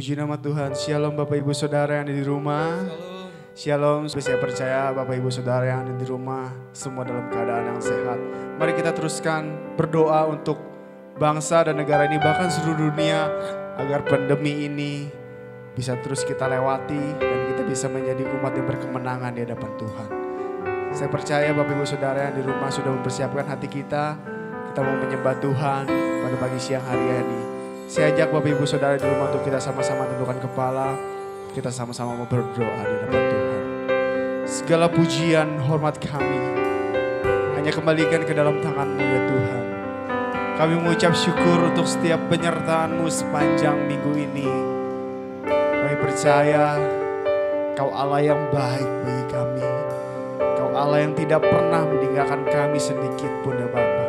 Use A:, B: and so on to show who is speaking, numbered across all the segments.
A: Puji nama Tuhan. Shalom Bapak Ibu Saudara yang ada di rumah. Shalom. Saya percaya Bapak Ibu Saudara yang ada di rumah semua dalam keadaan yang sehat. Mari kita teruskan berdoa untuk bangsa dan negara ini, bahkan seluruh dunia, agar pandemi ini bisa terus kita lewati dan kita bisa menjadi umat yang berkemenangan di hadapan Tuhan. Saya percaya Bapak Ibu Saudara yang di rumah sudah mempersiapkan hati kita. Kita mau menyembah Tuhan pada pagi siang hari ini. Saya ajak Bapak Ibu Saudara di rumah untuk kita sama-sama tundukkan kepala. Kita sama-sama mau berdoa di hadapan Tuhan. Segala pujian, hormat kami hanya kembalikan ke dalam tangan-Mu ya Tuhan. Kami mengucap syukur untuk setiap penyertaan-Mu sepanjang minggu ini. Kami percaya Kau Allah yang baik bagi kami. Kau Allah yang tidak pernah meninggalkan kami sedikit pun ya Bapa.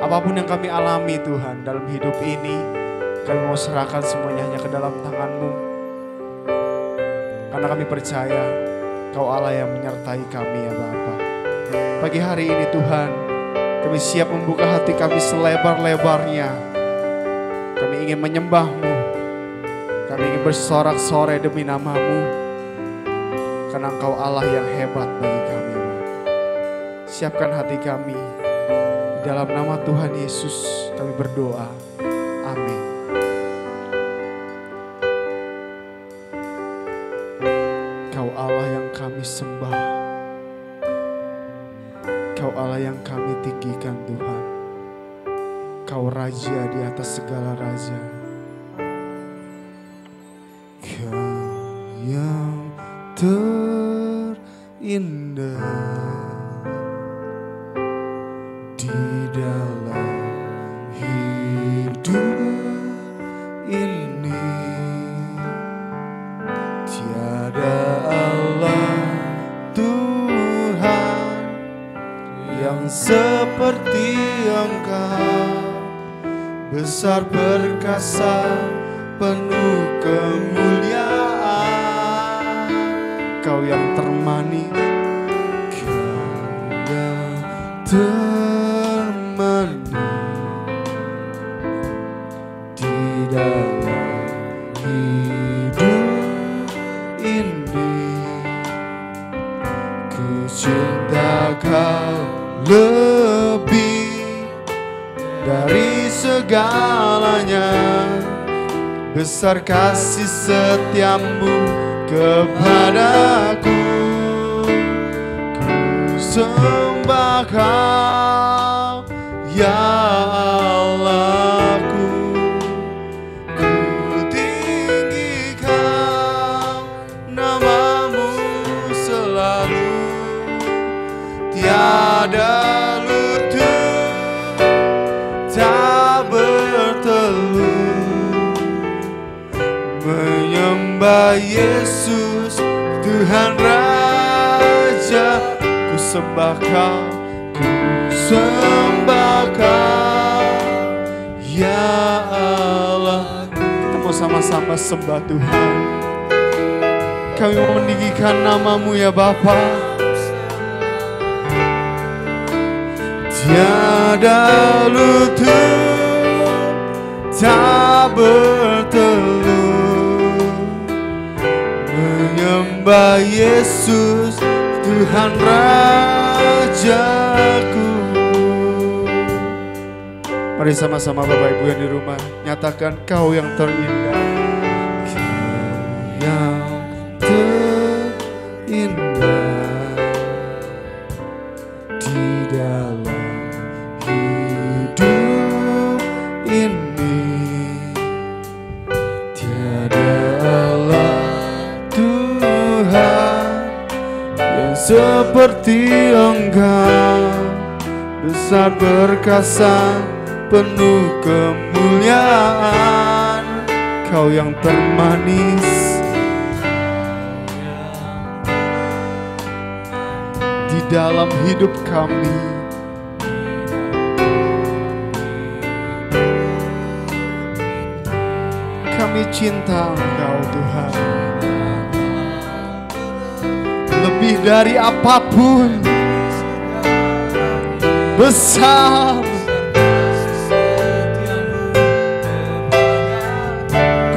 A: Apapun yang kami alami Tuhan dalam hidup ini, kami mau serahkan semuanya hanya ke dalam tangan-Mu. Karena kami percaya Kau Allah yang menyertai kami ya Bapa. Pagi hari ini Tuhan, kami siap membuka hati kami selebar-lebarnya. Kami ingin menyembah-Mu. Kami ingin bersorak-sorai demi nama-Mu. Karena Engkau Allah yang hebat bagi kami. Siapkan hati kami. Di dalam nama Tuhan Yesus kami berdoa. Amin. Kau Allah yang kami sembah. Kau Allah yang kami tinggikan Tuhan. Kau Raja di atas segala raja. Kau yang terindah di dalam hidup ini. Tiada Allah Tuhan yang seperti Engkau, besar perkasa penuh kemuliaan. Kau yang termanis, Kau yang termanis di dalam hidup ini. Ku cinta Kau lebih dari segalanya. Besar kasih setiamu kepadaku. Ku sembah Kau ya Allahku. Ku tinggikan nama-Mu selalu. Tiada lutut tak bertelut menyembah Yesus Tuhan Raja. Ku sembah Kau, ku sembah Kau ya Allah. Kita mau sama-sama sembah Tuhan. Kami mau meninggikan nama-Mu ya Bapa. Tiada lutut tak bertelut menyembah Yesus Tuhan Rajaku. Mari sama-sama Bapak Ibu yang di rumah nyatakan Kau yang terindah. Kau yang terindah di dalam hidup ini. Tiada Allah Tuhan yang seperti Engkau, besar perkasa penuh kemuliaan. Kau yang termanis di dalam hidup kami. Kami cinta Engkau Tuhan, lebih dari apapun. Besar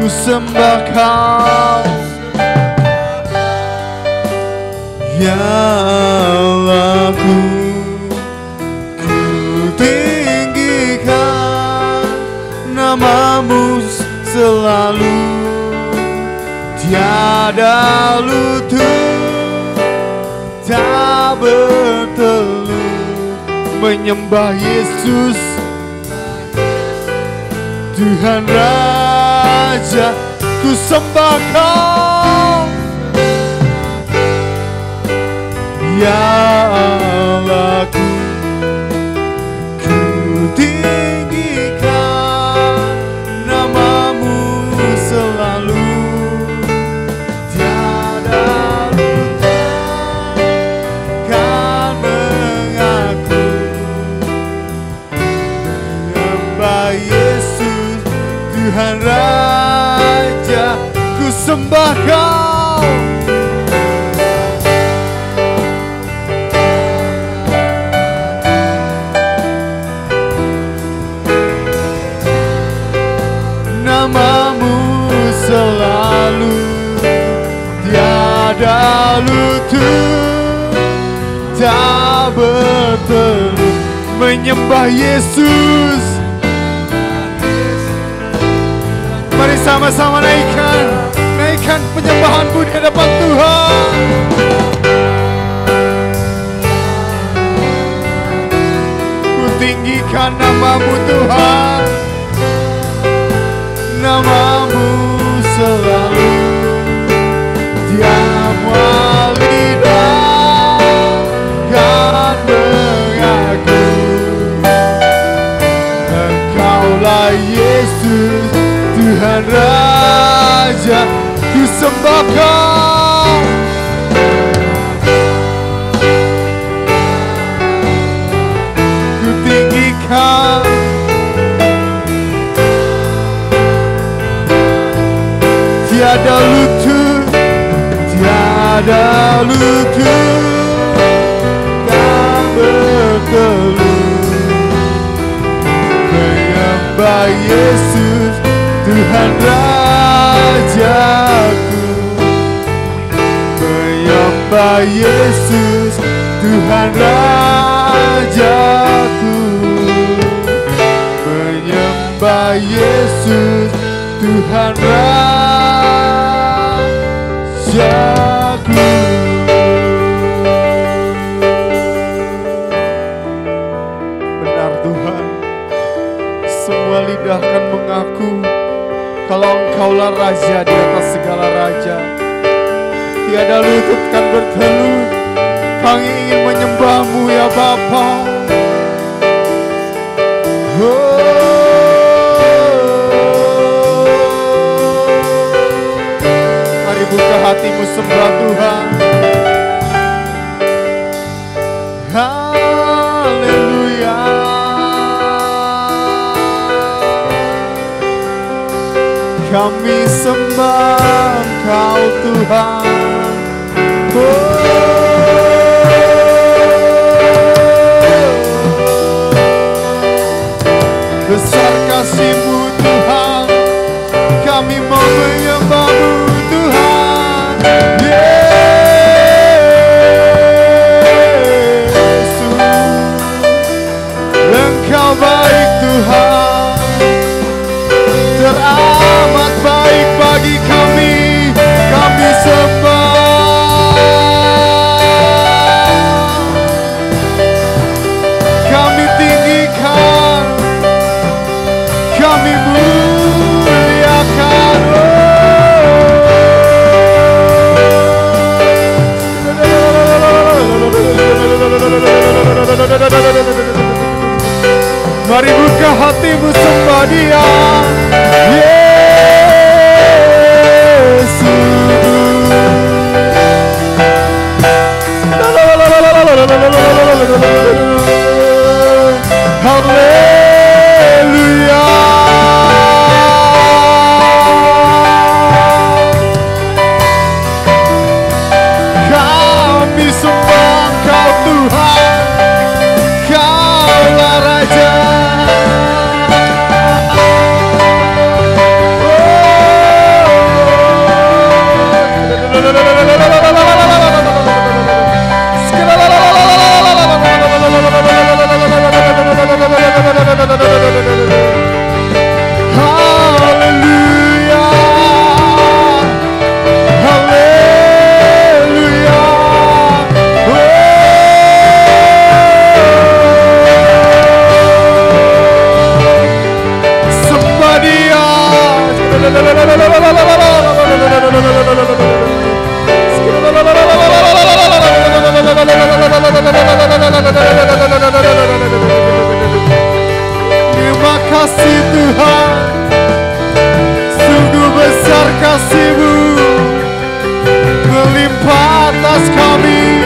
A: ku sembah Kau. Ya Allahku, ku tinggikan nama-Mu selalu, tiada lutut tak bertelut menyembah Yesus, Tuhan Raja, ku sembah Kau. Ya Allahku, ku tinggikan nama-Mu selalu, tiada lutut kan mengaku menyembah Yesus, Tuhan Raja, ku sembah Kau. Nama-Mu selalu, tiada lutut tak bertelut menyembah Yesus. Mari sama-sama naikkan penyembahan-Mu di hadapan Tuhan. Ku tinggikan nama-Mu Tuhan, nama-Mu selalu, tiap lidah kan mengaku Engkaulah Yesus, Tuhan Raja, ku sembah Kau. Ku tinggikan tiada lutut tak bertelut menyembah Yesus, Tuhan Rajaku, menyembah Yesus, Tuhan Rajaku, menyembah Yesus, Tuhan Rajaku. Benar Tuhan, semua lidah akan mengaku kalau Engkaulah Raja di atas segala raja. Tiada lutut kan bertelut, kami ingin menyembah-Mu ya Bapa. Mari buka hatimu sembah Tuhan. Haleluya. Kami sembah Engkau Tuhan. Besar kasih-Mu Tuhan, kami mau menyembah-Mu Tuhan. Yesus, Engkau baik Tuhan, teramat baik bagi kami sembah. Terima kasih Tuhan, sungguh besar kasih-Mu melimpah atas kami.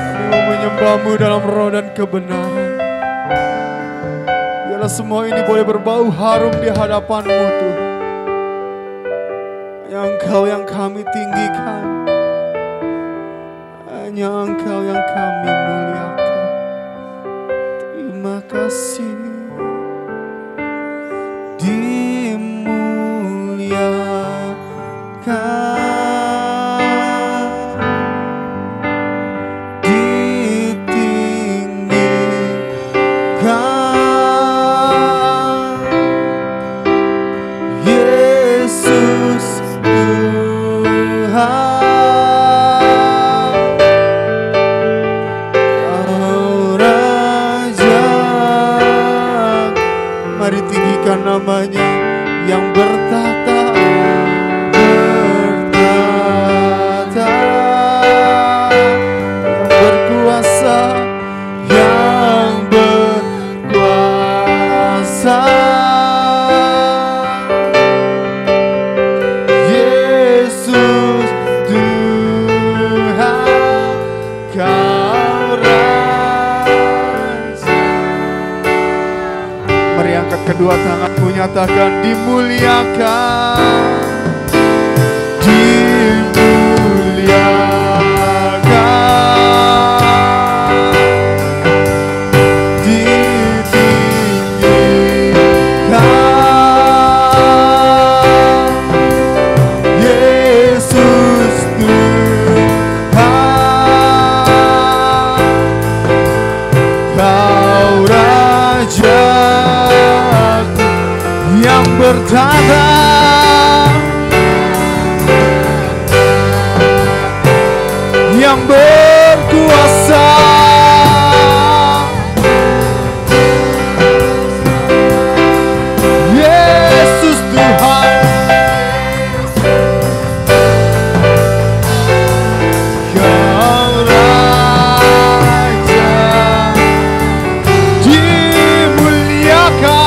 A: Kami mau menyembah-Mu dalam roh dan kebenaran. Biarlah semua ini boleh berbau harum di hadapan-Mu Tuhan. Hanya Engkau yang kami tinggikan, hanya Engkau yang kami muliakan. Terima kasih. Mari tinggikan namanya yang bertata, yang berkuasa, yang berkuasa. Yesus Tuhan, Kau Raja. Mari angkat kedua tanganmu, nyatakan dimuliakan, dimuliakan, ditinggikan. Yesus Tuhan, Kau Raja yang bertata, yang berkuasa. Yesus Tuhan, Kau Raja dimuliakan.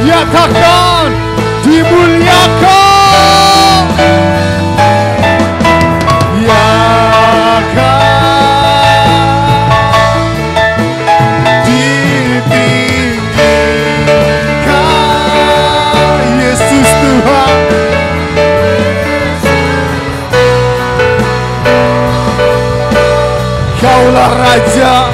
A: Nyatakan dimuliakan, ya kan, ditinggikan. Yesus Tuhan, Kaulah Raja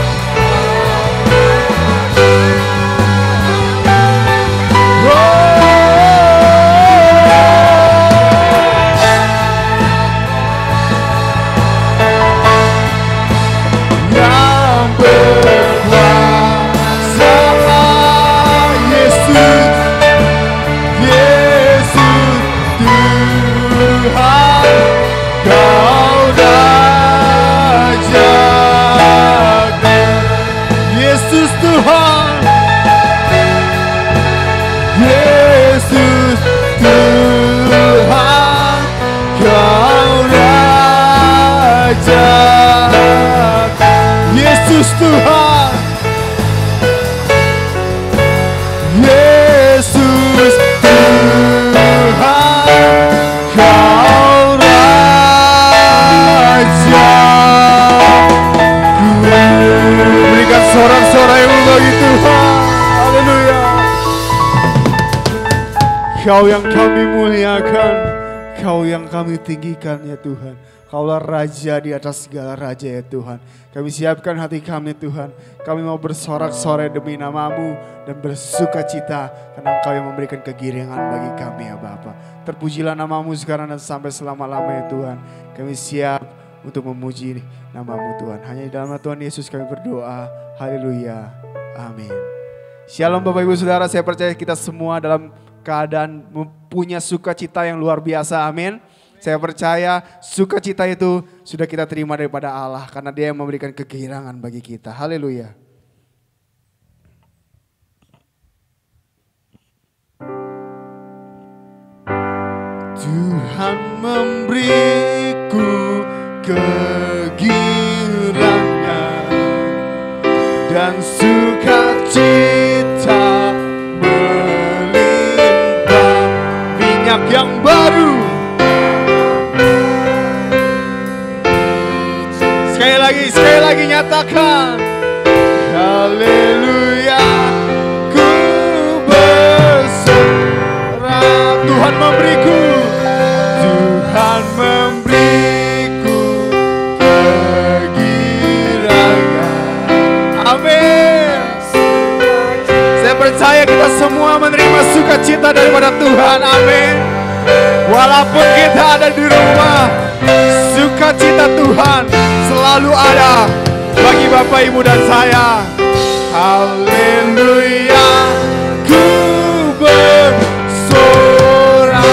A: Yesus Tuhan. Yesus Tuhan, Kau Raja. Berikan sorak-sorai yang bagi Tuhan. Haleluya. Kau yang kami muliakan, Kau yang kami tinggikan ya Tuhan. Kaulah Raja di atas segala raja ya Tuhan. Kami siapkan hati kami Tuhan. Kami mau bersorak-sorai demi nama-Mu dan bersuka cita karena Engkau yang memberikan kegiringan bagi kami ya Bapa. Terpujilah nama-Mu sekarang dan sampai selama-lamanya Tuhan. Kami siap untuk memuji nama-Mu Tuhan. Hanya di dalam nama Tuhan Yesus kami berdoa. Haleluya. Amin. Shalom Bapak Ibu Saudara, saya percaya kita semua dalam keadaan mempunyai sukacita yang luar biasa. Amin. Saya percaya sukacita itu sudah kita terima daripada Allah karena Dia yang memberikan kegirangan bagi kita. Haleluya. Tuhan memberiku kegirangan dan sukacita melimpah, minyak yang baru. Sekali lagi nyatakan. Haleluya. Ku bersorak. Tuhan memberiku kegirangan. Amin. Saya percaya kita semua menerima sukacita daripada Tuhan. Amin. Walaupun kita ada di rumah, sukacita Tuhan selalu ada bagi Bapak Ibu dan saya. Haleluya. Ku bersorak.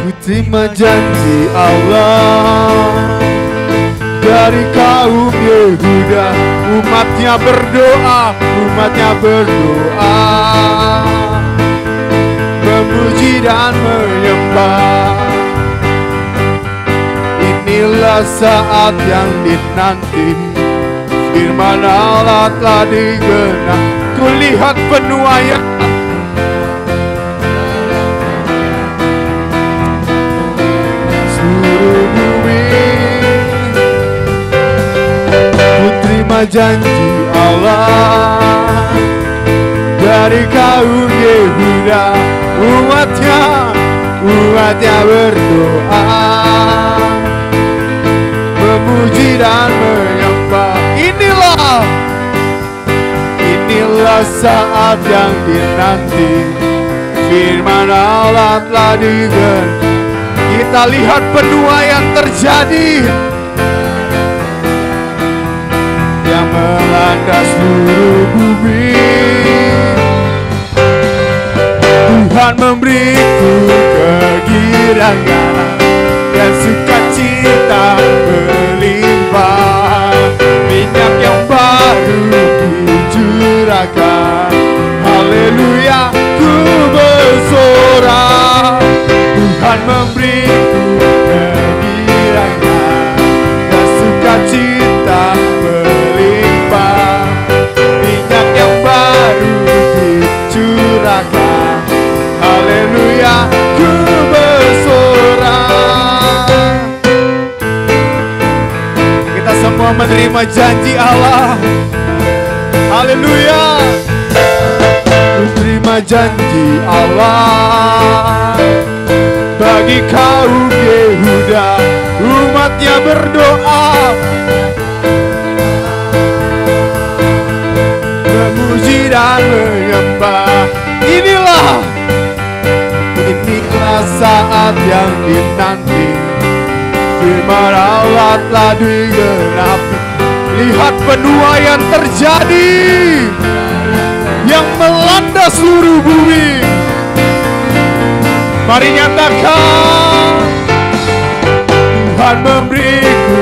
A: Ku terima janji Allah dari kaum Yehuda. Umatnya berdoa, memuji dan menyembah. Inilah saat yang dinanti, firman Allah telah digenap. Kulihat penuaian seluruh bumi. Terima janji Allah dari kaum Yehuda. Umatnya berdoa, memuji dan menyembah. Inilah saat yang dinanti, firman Allah telah digenap. Kita lihat penuaian terjadi yang melanda seluruh bumi. Tuhan memberiku kegirangan dan sukacita berlimpah, minyak yang baru dicurahkan. Haleluya, ku bersorak. Tuhan memberiku kegirangan dan sukacita berlimpah, minyak yang baru dicurahkan. Haleluya, ku bersorak. Kita semua menerima janji Allah. Haleluya. Ku terima janji Allah bagi kaum Yehuda. Umatnya berdoa, memuji dan menyembah. Inilah saat yang dinanti, firman Allah telah digenapi. Lihat penuaian terjadi yang melanda seluruh bumi. Mari nyatakan, Tuhan memberiku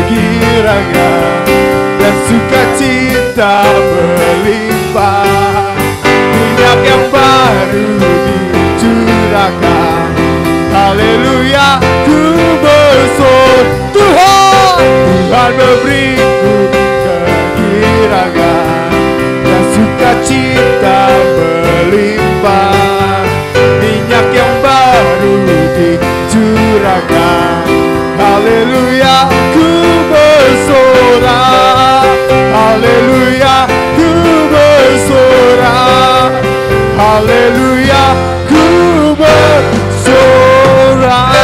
A: kegirangan dan sukacita berlimpah, minyak Haleluya, ku bersorak. Haleluya, ku bersorak.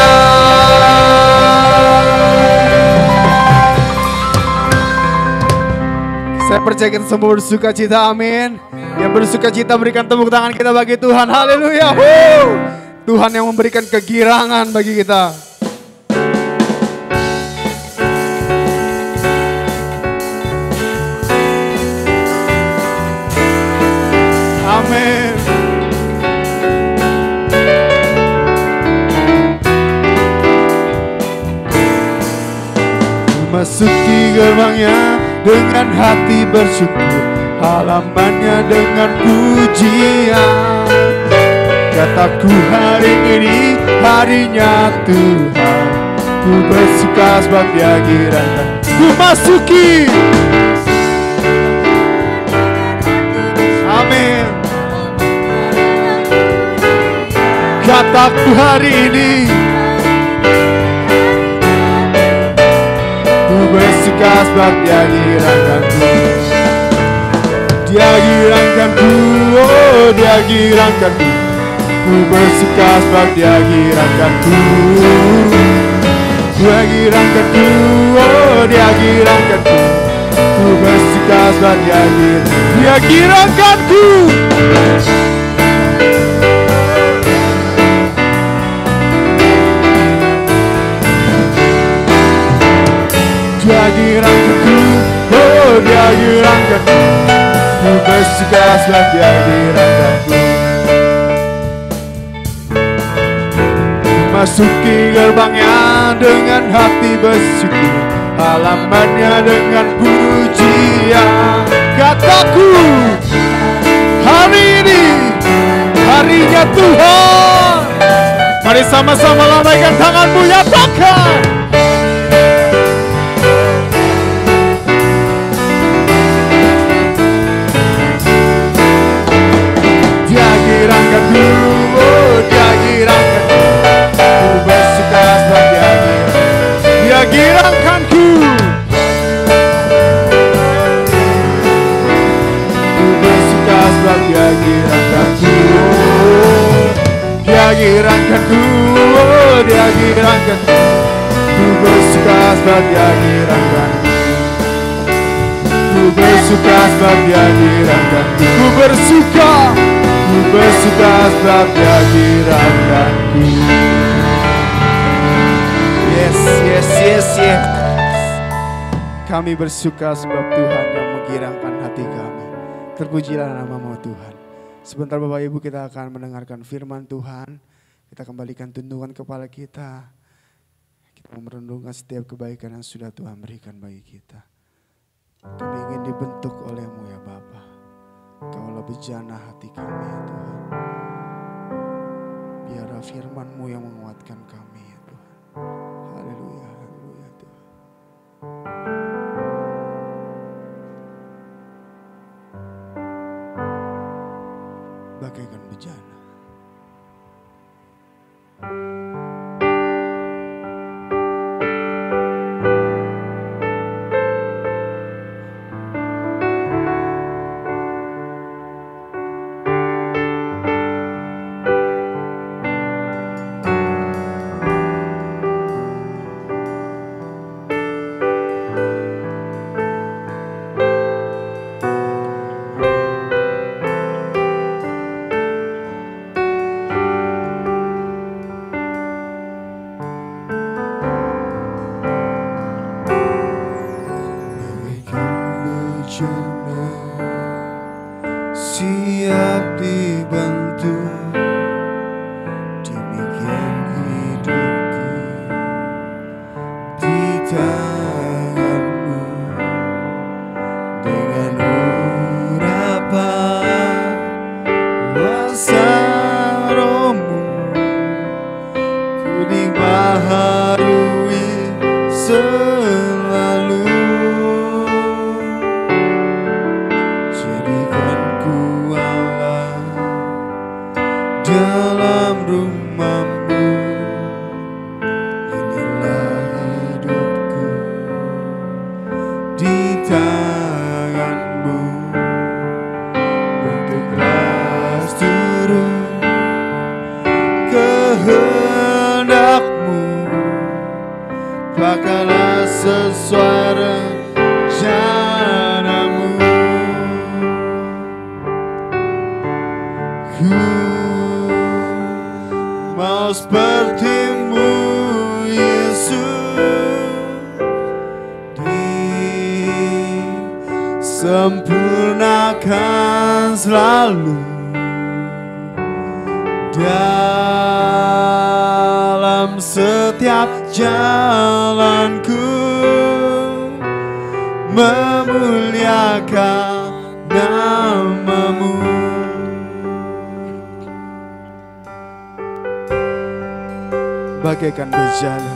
A: Saya percaya kita semua bersuka cita, amin. Yang bersuka cita berikan tepuk tangan kita bagi Tuhan. Haleluya. Tuhan yang memberikan kegirangan bagi kita. Amin. Memasuki gerbangnya dengan hati bersyukur, halamannya dengan pujian. Kataku hari ini harinya Tuhan, ku bersuka sebab Dia girangan. Ku masuki. Amin. Kataku hari ini ku bersuka sebab Dia giranganku. Dia giranganku, oh Dia giranganku. Ku bersuka sebab Dia giranganku. Dia giranganku, oh Dia giranganku. Ku bersuka sebab Dia giranganku. Dia giranganku, oh Dia giranganku. Ku bersuka sebab Dia giranganku. Masuki gerbangnya dengan hati bersyukur, halamannya dengan pujian. Kataku hari ini harinya Tuhan. Mari sama-sama lambaikan tanganmu, nyatakan. Dia giranganku, oh Dia giranganku. Bersuka sebab Dia giranganku. Ku bersuka sebab Dia giranganku. Dia giranganku, oh Dia giranganku. Ku bersuka sebab Dia giranganku. Ku bersuka sebab Dia giranganku. Ku bersuka sebab Dia giranganku. Yes. Kami bersuka sebab Tuhan yang menggirangkan hati kami. Terpujilah nama-Mu Tuhan. Sebentar Bapak Ibu kita akan mendengarkan firman Tuhan. Kita kembalikan tundukkan kepala kita. Kita merenungkan setiap kebaikan yang sudah Tuhan berikan bagi kita. Kami ingin dibentuk oleh-Mu ya Bapa. Kaulah bejana hati kami ya Tuhan. Biarlah firman-Mu yang menguatkan kami ya Tuhan. Haleluya, haleluya Tuhan. Bagaikan bejana. kehendak-Mu, pakailah sesuai rencana-Mu. Ku mau seperti-Mu, Yesus, disempurnakan selalu dalam setiap jalanku, memuliakan nama-Mu. Bagaikan bejana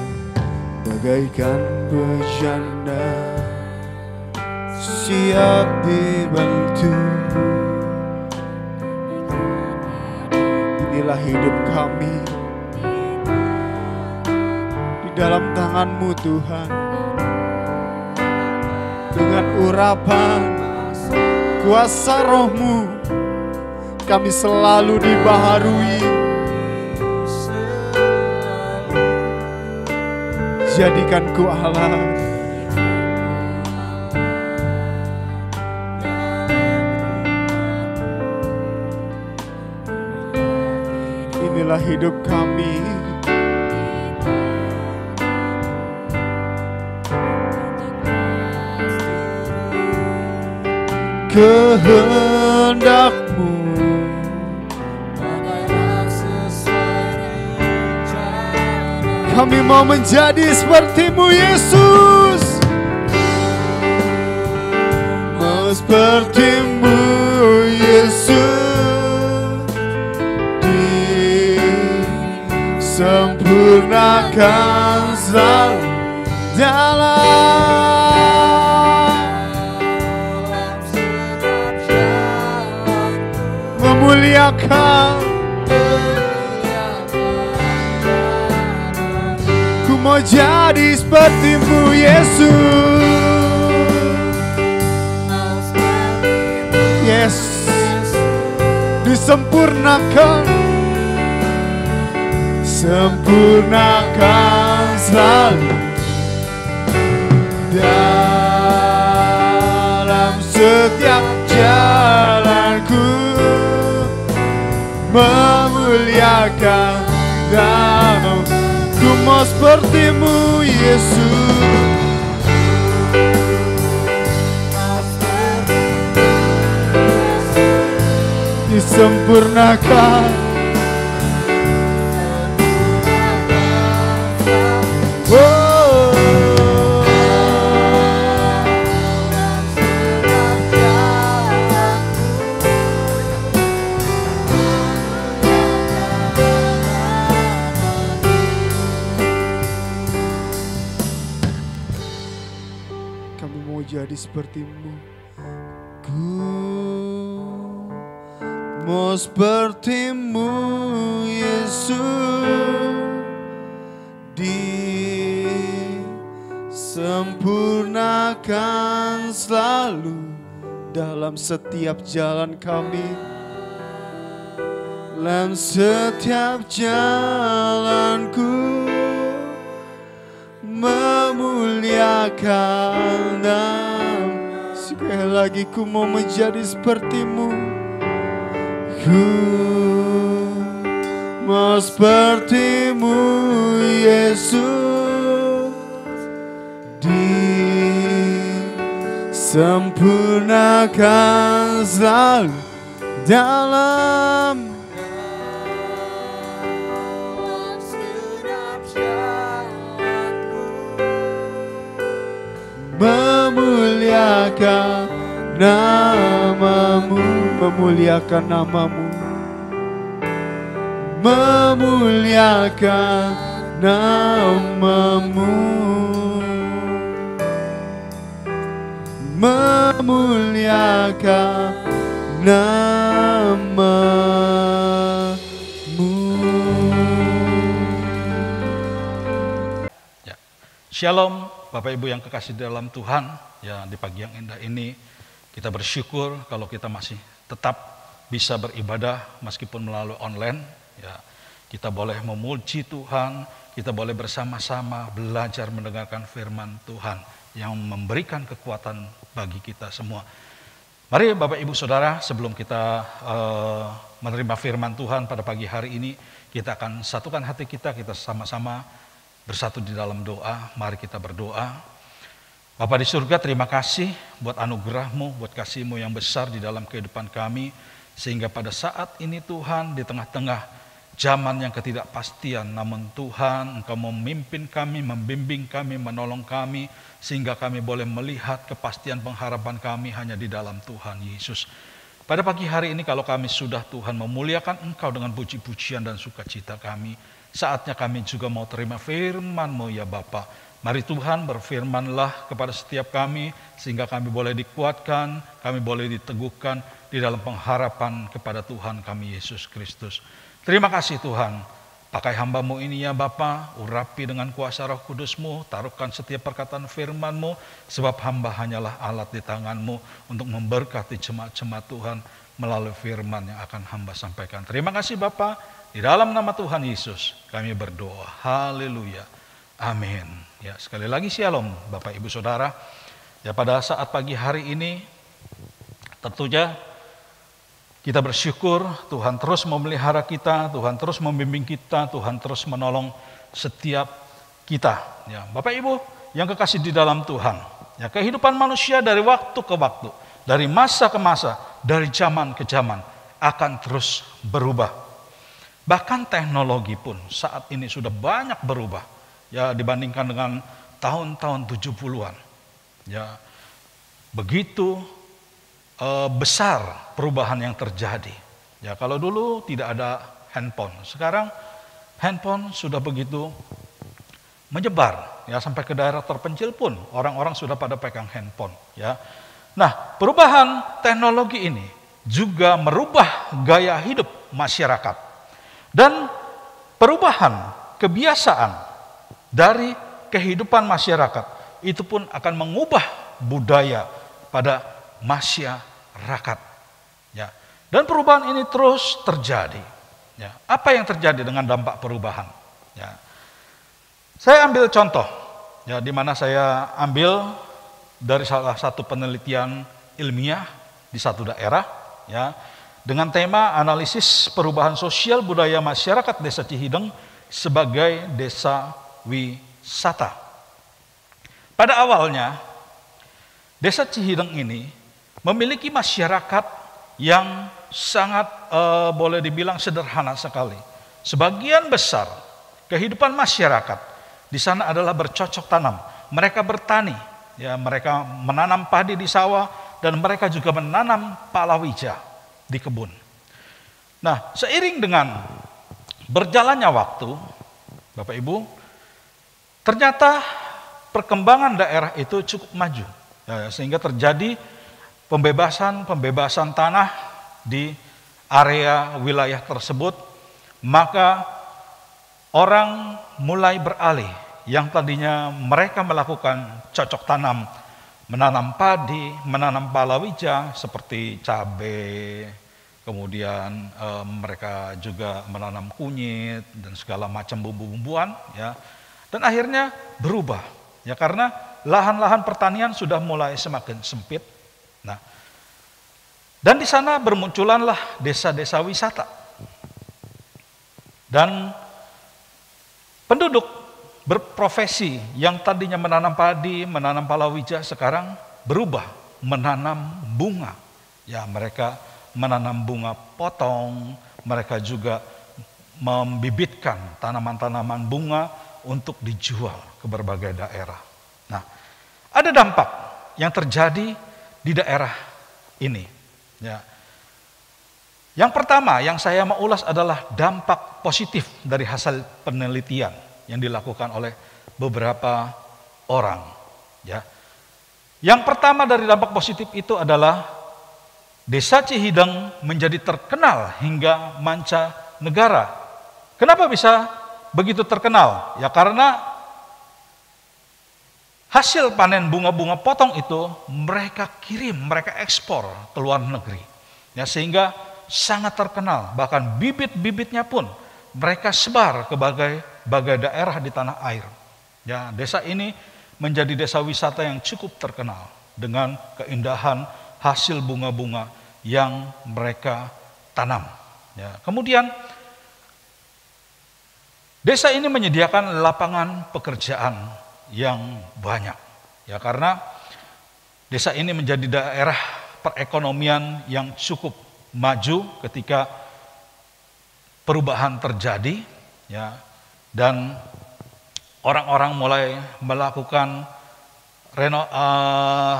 A: siap dibantu. Inilah hidup kami di dalam tangan-Mu Tuhan. Dengan urapan kuasa Roh-Mu kami selalu dibaharui. Jadikan ku Allah inilah hidup kami. Kehendak-Mu, kami mau menjadi seperti-Mu, Yesus. Mau seperti-Mu, Yesus, disempurnakan selalu dalam memuliakan. Mau jadi seperti-Mu, Yesus. Yes, disempurnakan, sempurnakan selalu dalam setiap jalanku, memuliakan nama-Mu. Ku mau seperti-Mu, Yesus. Disempurnakan. Oh. Jadi seperti-Mu. Ku mau seperti-Mu, Yesus, disempurnakan selalu dalam setiap jalan kami, dalam setiap jalanku, memuliakan nama. Sekali lagi ku mau menjadi seperti-Mu. Ku mau seperti-Mu, Yesus, disempurnakan selalu dalam memuliakan nama-Mu, memuliakan nama-Mu, memuliakan nama-Mu, memuliakan nama-Mu.
B: Ya. Shalom Bapak Ibu yang kekasih dalam Tuhan. Ya, di pagi yang indah ini kita bersyukur kalau kita masih tetap bisa beribadah meskipun melalui online. Ya, kita boleh memuji Tuhan, kita boleh bersama-sama belajar mendengarkan firman Tuhan yang memberikan kekuatan bagi kita semua. Mari Bapak Ibu Saudara, sebelum kita menerima firman Tuhan pada pagi hari ini, kita akan satukan hati kita sama-sama bersatu di dalam doa. Mari kita berdoa. Bapa di surga, terima kasih buat anugerah-Mu, buat kasih-Mu yang besar di dalam kehidupan kami. Sehingga pada saat ini Tuhan, di tengah-tengah zaman yang ketidakpastian, namun Tuhan Engkau memimpin kami, membimbing kami, menolong kami, sehingga kami boleh melihat kepastian pengharapan kami hanya di dalam Tuhan Yesus. Pada pagi hari ini kalau kami sudah Tuhan memuliakan Engkau dengan puji-pujian dan sukacita kami, saatnya kami juga mau terima firman-Mu ya Bapa. Mari Tuhan berfirmanlah kepada setiap kami, sehingga kami boleh dikuatkan, kami boleh diteguhkan di dalam pengharapan kepada Tuhan kami Yesus Kristus. Terima kasih Tuhan, pakai hamba-Mu ini ya Bapa, urapi dengan kuasa Roh Kudus-Mu, taruhkan setiap perkataan firman-Mu, sebab hamba hanyalah alat di tangan-Mu untuk memberkati jemaat-jemaat Tuhan melalui firman yang akan hamba sampaikan. Terima kasih Bapa, di dalam nama Tuhan Yesus kami berdoa. Haleluya. Amin. Ya, sekali lagi shalom Bapak Ibu Saudara. Ya, pada saat pagi hari ini tentunya kita bersyukur Tuhan terus memelihara kita, Tuhan terus membimbing kita, Tuhan terus menolong setiap kita. Ya, Bapak Ibu yang kekasih di dalam Tuhan, ya, kehidupan manusia dari waktu ke waktu, dari masa ke masa, dari zaman ke zaman akan terus berubah. Bahkan teknologi pun saat ini sudah banyak berubah, ya, dibandingkan dengan tahun-tahun 70-an. Ya, begitu besar perubahan yang terjadi. Ya, kalau dulu tidak ada handphone, sekarang handphone sudah begitu menyebar, ya, sampai ke daerah terpencil pun orang-orang sudah pada pegang handphone, ya. Nah, perubahan teknologi ini juga merubah gaya hidup masyarakat dan perubahan kebiasaan dari kehidupan masyarakat itu pun akan mengubah budaya pada masyarakat, ya. Dan perubahan ini terus terjadi, ya. Apa yang terjadi dengan dampak perubahan, ya? Saya ambil contoh, ya, di mana saya ambil dari salah satu penelitian ilmiah di satu daerah, ya, dengan tema analisis perubahan sosial budaya masyarakat Desa Cihideng sebagai desa wisata. Pada awalnya Desa Cihideng ini memiliki masyarakat yang sangat boleh dibilang sederhana sekali. Sebagian besar kehidupan masyarakat di sana adalah bercocok tanam. Mereka bertani, ya, mereka menanam padi di sawah dan mereka juga menanam palawija di kebun. Nah, seiring dengan berjalannya waktu, Bapak Ibu, ternyata perkembangan daerah itu cukup maju, ya, sehingga terjadi pembebasan tanah di area wilayah tersebut, maka orang mulai beralih yang tadinya mereka melakukan cocok tanam, menanam padi, menanam palawija seperti cabai, kemudian mereka juga menanam kunyit dan segala macam bumbu-bumbuan, ya. Dan akhirnya berubah, ya, karena lahan-lahan pertanian sudah mulai semakin sempit. Nah, dan di sana bermunculanlah desa-desa wisata. Dan penduduk berprofesi yang tadinya menanam padi, menanam palawija, sekarang berubah menanam bunga. Ya, mereka menanam bunga potong, mereka juga membibitkan tanaman-tanaman bunga untuk dijual ke berbagai daerah. Nah, ada dampak yang terjadi di daerah ini, ya. Yang pertama yang saya mau ulas adalah dampak positif dari hasil penelitian yang dilakukan oleh beberapa orang, ya. Yang pertama dari dampak positif itu adalah Desa Cihideng menjadi terkenal hingga mancanegara. Kenapa bisa begitu terkenal? Ya, karena hasil panen bunga-bunga potong itu mereka kirim, mereka ekspor ke luar negeri, ya, sehingga sangat terkenal. Bahkan bibit-bibitnya pun mereka sebar ke bagai daerah di tanah air. Ya, desa ini menjadi desa wisata yang cukup terkenal dengan keindahan hasil bunga-bunga yang mereka tanam. Ya, kemudian desa ini menyediakan lapangan pekerjaan yang banyak. Ya, karena desa ini menjadi daerah perekonomian yang cukup maju ketika perubahan terjadi, ya, dan orang-orang mulai melakukan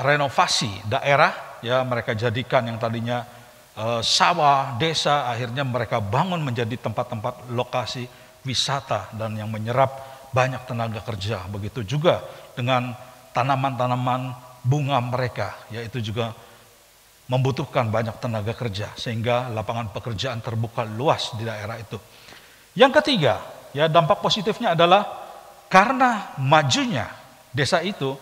B: renovasi daerah, ya, mereka jadikan yang tadinya sawah, desa, akhirnya mereka bangun menjadi tempat-tempat lokasi wisata dan yang menyerap banyak tenaga kerja. Begitu juga dengan tanaman-tanaman bunga mereka, yaitu juga membutuhkan banyak tenaga kerja sehingga lapangan pekerjaan terbuka luas di daerah itu. Yang ketiga, ya, dampak positifnya adalah karena majunya desa itu,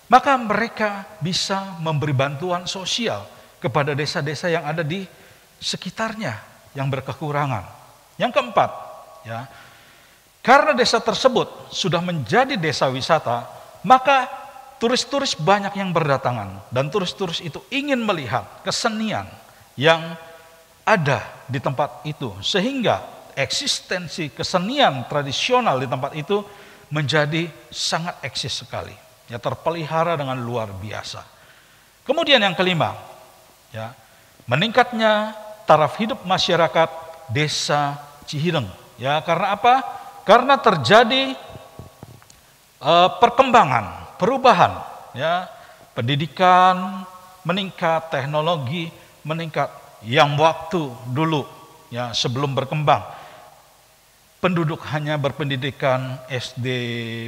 B: maka mereka bisa memberi bantuan sosial kepada desa-desa yang ada di sekitarnya yang berkekurangan. Yang keempat, ya, karena desa tersebut sudah menjadi desa wisata, maka turis-turis banyak yang berdatangan dan turis-turis itu ingin melihat kesenian yang ada di tempat itu, sehingga eksistensi kesenian tradisional di tempat itu menjadi sangat eksis sekali, ya, terpelihara dengan luar biasa. Kemudian yang kelima, ya, meningkatnya taraf hidup masyarakat desa Cihideng. Ya, karena apa? Karena terjadi perkembangan, perubahan, ya, pendidikan meningkat, teknologi meningkat. Yang waktu dulu, ya, sebelum berkembang, penduduk hanya berpendidikan SD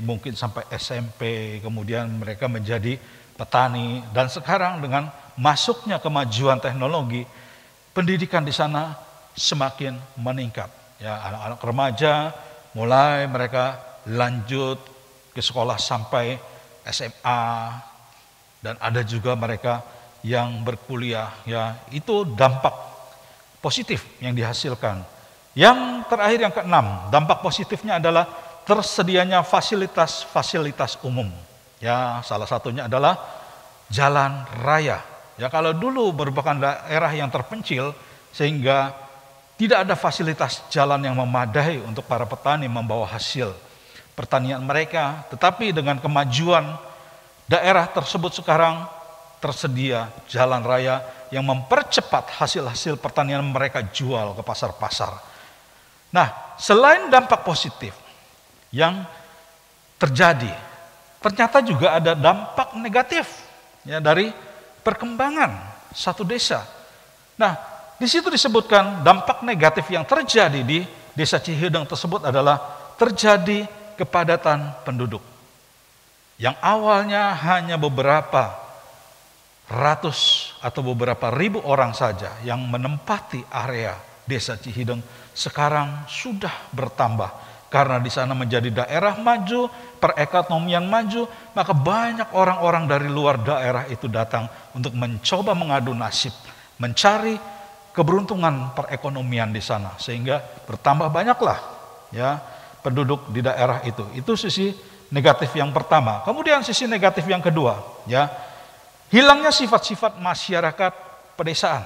B: mungkin sampai SMP, kemudian mereka menjadi petani, dan sekarang dengan masuknya kemajuan teknologi, pendidikan di sana semakin meningkat. Ya, anak-anak remaja mulai mereka lanjut ke sekolah sampai SMA, dan ada juga mereka yang berkuliah. Ya, itu dampak positif yang dihasilkan. Yang terakhir, yang keenam, dampak positifnya adalah tersedianya fasilitas-fasilitas umum. Ya, salah satunya adalah jalan raya. Ya, kalau dulu merupakan daerah yang terpencil sehingga tidak ada fasilitas jalan yang memadai untuk para petani membawa hasil pertanian mereka, tetapi dengan kemajuan daerah tersebut sekarang tersedia jalan raya yang mempercepat hasil-hasil pertanian mereka jual ke pasar-pasar. Nah, selain dampak positif yang terjadi, ternyata juga ada dampak negatif, ya, dari perkembangan satu desa. Nah, di situ disebutkan dampak negatif yang terjadi di desa Cihideng tersebut adalah terjadi kepadatan penduduk. Yang awalnya hanya beberapa ratus atau beberapa ribu orang saja yang menempati area desa Cihideng, sekarang sudah bertambah. Karena di sana menjadi daerah maju, perekonomian maju, maka banyak orang-orang dari luar daerah itu datang untuk mencoba mengadu nasib, mencari keberuntungan perekonomian di sana, sehingga bertambah banyaklah, ya, penduduk di daerah itu. Itu sisi negatif yang pertama. Kemudian sisi negatif yang kedua, ya, hilangnya sifat-sifat masyarakat pedesaan.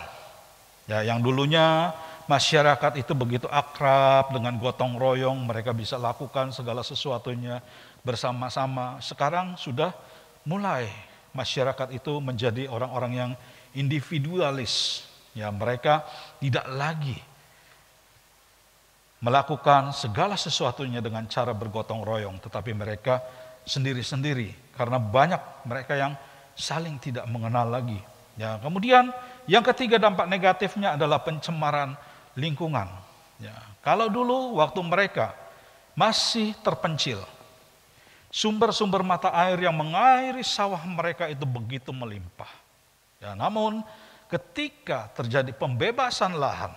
B: Ya, yang dulunya masyarakat itu begitu akrab dengan gotong royong, mereka bisa lakukan segala sesuatunya bersama-sama. Sekarang sudah mulai masyarakat itu menjadi orang-orang yang individualis. Ya, mereka tidak lagi melakukan segala sesuatunya dengan cara bergotong royong, tetapi mereka sendiri-sendiri karena banyak mereka yang saling tidak mengenal lagi. Ya, kemudian yang ketiga dampak negatifnya adalah pencemaran lingkungan. Ya, kalau dulu waktu mereka masih terpencil, sumber-sumber mata air yang mengairi sawah mereka itu begitu melimpah. Ya, namun ketika terjadi pembebasan lahan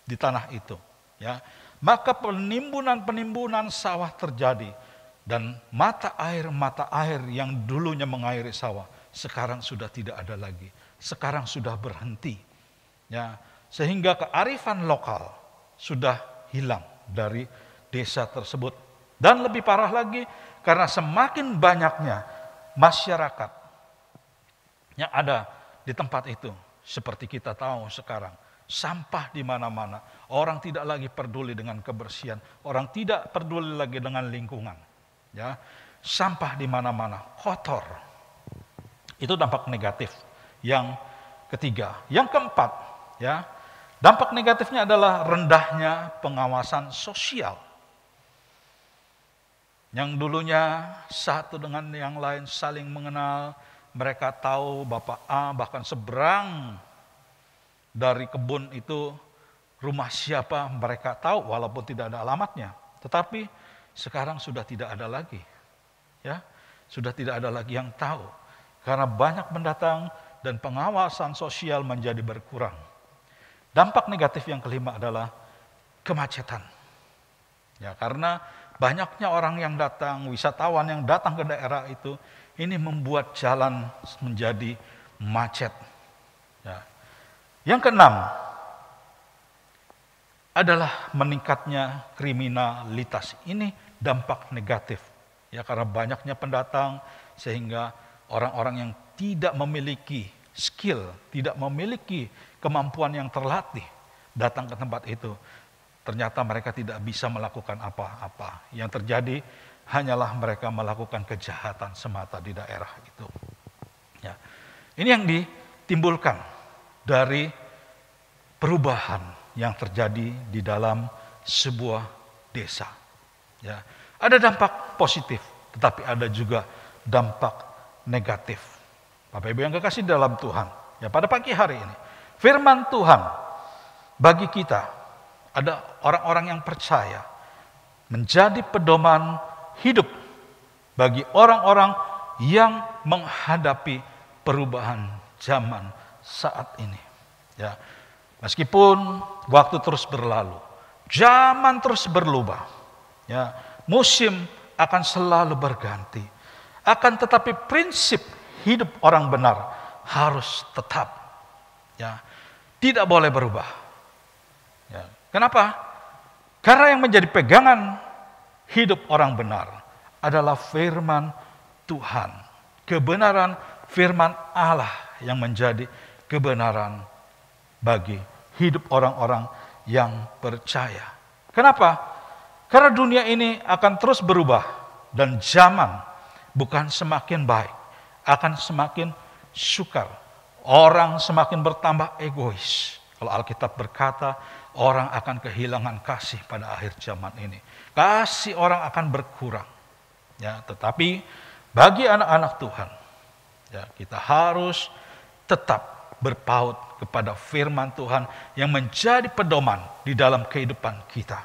B: di tanah itu, ya, maka penimbunan sawah terjadi, dan mata air yang dulunya mengairi sawah sekarang sudah tidak ada lagi. Sekarang sudah berhenti. Ya, sehingga kearifan lokal sudah hilang dari desa tersebut. Dan lebih parah lagi, karena semakin banyaknya masyarakat yang ada di tempat itu, seperti kita tahu sekarang, sampah di mana-mana. Orang tidak lagi peduli dengan kebersihan, orang tidak peduli lagi dengan lingkungan. Ya, sampah di mana-mana, kotor. Itu dampak negatif yang ketiga. Yang keempat, ya, dampak negatifnya adalah rendahnya pengawasan sosial. Yang dulunya satu dengan yang lain saling mengenal, mereka tahu Bapak A bahkan seberang dari kebun itu rumah siapa mereka tahu walaupun tidak ada alamatnya. Tetapi sekarang sudah tidak ada lagi. Ya, sudah tidak ada lagi yang tahu. Karena banyak pendatang dan pengawasan sosial menjadi berkurang. Dampak negatif yang kelima adalah kemacetan. Ya, karena banyaknya orang yang datang, wisatawan yang datang ke daerah itu, ini membuat jalan menjadi macet. Ya. Yang keenam adalah meningkatnya kriminalitas. Ini dampak negatif. Ya, karena banyaknya pendatang sehingga orang-orang yang tidak memiliki skill, tidak memiliki kemampuan yang terlatih datang ke tempat itu. Ternyata mereka tidak bisa melakukan apa-apa. Yang terjadi hanyalah mereka melakukan kejahatan semata di daerah itu. Ya. Ini yang ditimbulkan dari perubahan yang terjadi di dalam sebuah desa. Ya. Ada dampak positif, tetapi ada juga dampak negatif. Bapak Ibu yang kekasih dalam Tuhan, ya, pada pagi hari ini, firman Tuhan bagi kita, ada orang-orang yang percaya, menjadi pedoman hidup bagi orang-orang yang menghadapi perubahan zaman saat ini. Ya, meskipun waktu terus berlalu, zaman terus berubah, ya, musim akan selalu berganti. Akan tetapi prinsip hidup orang benar harus tetap, ya, tidak boleh berubah. Ya, kenapa? Karena yang menjadi pegangan hidup orang benar adalah firman Tuhan. Kebenaran firman Allah yang menjadi kebenaran bagi hidup orang-orang yang percaya. Kenapa? Karena dunia ini akan terus berubah dan zaman bukan semakin baik, akan semakin sukar. Orang semakin bertambah egois. Kalau Alkitab berkata, orang akan kehilangan kasih pada akhir zaman ini. Kasih orang akan berkurang. Ya, tetapi bagi anak-anak Tuhan, ya, kita harus tetap berpaut kepada firman Tuhan yang menjadi pedoman di dalam kehidupan kita.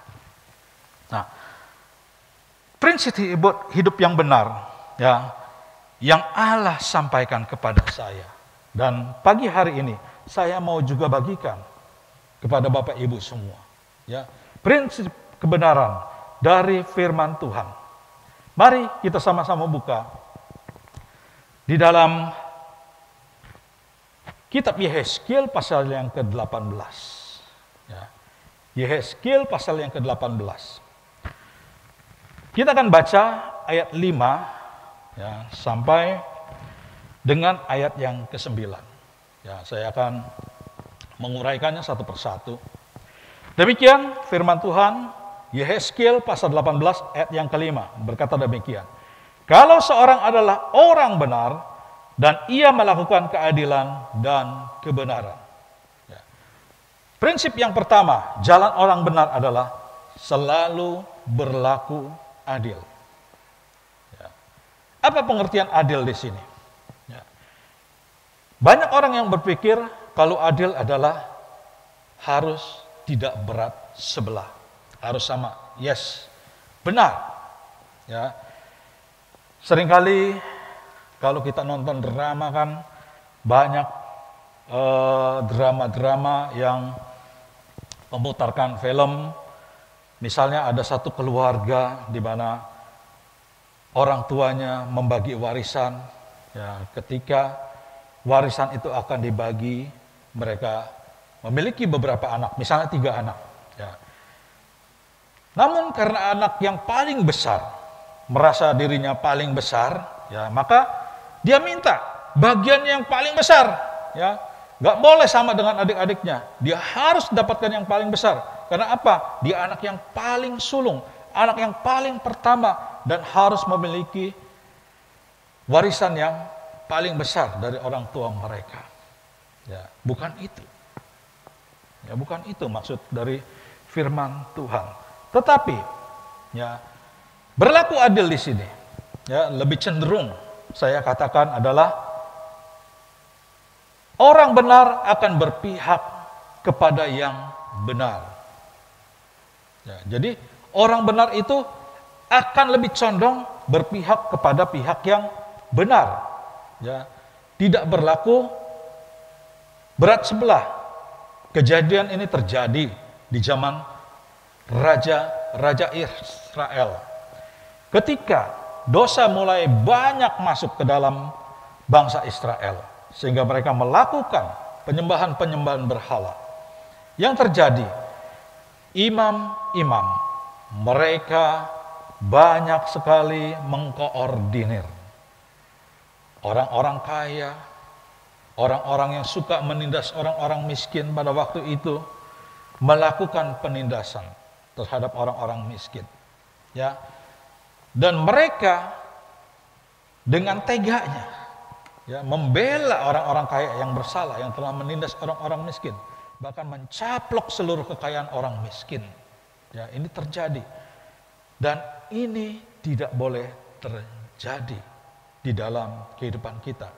B: Nah, prinsip hidup yang benar, ya, yang Allah sampaikan kepada saya, dan pagi hari ini saya mau juga bagikan kepada Bapak Ibu semua, ya, prinsip kebenaran dari firman Tuhan. Mari kita sama-sama buka di dalam kitab Yehezkiel pasal yang ke-18. Ya. Yehezkiel pasal yang ke-18. Kita akan baca ayat 5 ya, sampai dengan ayat yang ke-9. Ya, saya akan menguraikannya satu persatu. Demikian firman Tuhan, Yehezkiel pasal 18 ayat yang ke-5 berkata demikian. Kalau seorang adalah orang benar dan ia melakukan keadilan dan kebenaran. Ya. Prinsip yang pertama, jalan orang benar adalah selalu berlaku adil. Ya. Apa pengertian adil di sini? Ya. Banyak orang yang berpikir kalau adil adalah harus tidak berat sebelah, harus sama. Yes, benar. Ya. Seringkali kalau kita nonton drama kan banyak drama-drama yang memutarkan film. Misalnya ada satu keluarga di mana orang tuanya membagi warisan. Ya, ketika warisan itu akan dibagi, mereka memiliki beberapa anak, misalnya 3 anak. Ya. Namun karena anak yang paling besar, merasa dirinya paling besar, ya maka dia minta bagian yang paling besar, ya. Gak boleh sama dengan adik-adiknya. Dia harus dapatkan yang paling besar. Karena apa? Dia anak yang paling sulung, anak yang paling pertama, dan harus memiliki warisan yang paling besar dari orang tua mereka. Ya, bukan itu. Ya, bukan itu maksud dari firman Tuhan. Tetapi, ya, berlaku adil di sini. Ya, lebih cenderung saya katakan adalah orang benar akan berpihak kepada yang benar. Ya, jadi orang benar itu akan lebih condong berpihak kepada pihak yang benar. Ya, tidak berlaku berat sebelah. Kejadian ini terjadi di zaman Raja Israel. Ketika dosa mulai banyak masuk ke dalam bangsa Israel, sehingga mereka melakukan penyembahan-penyembahan berhala. Yang terjadi, imam-imam mereka banyak sekali mengkoordinir orang-orang kaya, orang-orang yang suka menindas orang-orang miskin pada waktu itu, melakukan penindasan terhadap orang-orang miskin. Ya. Dan mereka dengan teganya, ya, membela orang-orang kaya yang bersalah, yang telah menindas orang-orang miskin, bahkan mencaplok seluruh kekayaan orang miskin. Ya, ini terjadi. Dan ini tidak boleh terjadi di dalam kehidupan kita.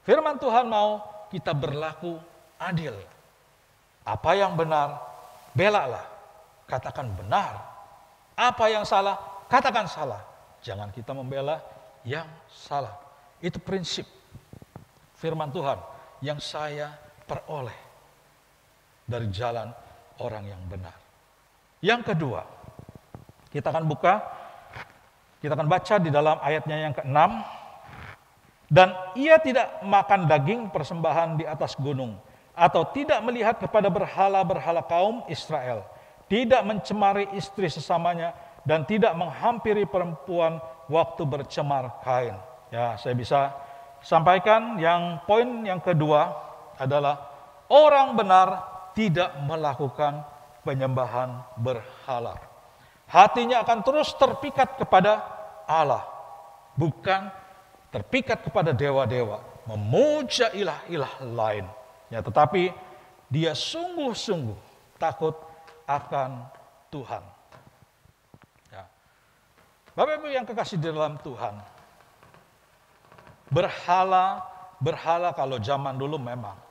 B: Firman Tuhan mau kita berlaku adil. Apa yang benar, belalah. Katakan benar. Apa yang salah, katakan salah. Jangan kita membela yang salah. Itu prinsip firman Tuhan yang saya peroleh dari jalan orang yang benar. Yang kedua, kita akan baca di dalam ayatnya yang ke-6. Dan ia tidak makan daging persembahan di atas gunung, atau tidak melihat kepada berhala-berhala kaum Israel, tidak mencemari istri sesamanya, dan tidak menghampiri perempuan waktu bercemar kain. Ya, saya bisa sampaikan yang poin yang kedua adalah orang benar tidak melakukan penyembahan berhala. Hatinya akan terus terpikat kepada Allah, bukan terpikat kepada dewa-dewa, memuja ilah-ilah lain. Ya, tetapi dia sungguh-sungguh takut akan Tuhan. Ya. Bapak Ibu yang kekasih di dalam Tuhan, berhala kalau zaman dulu memang,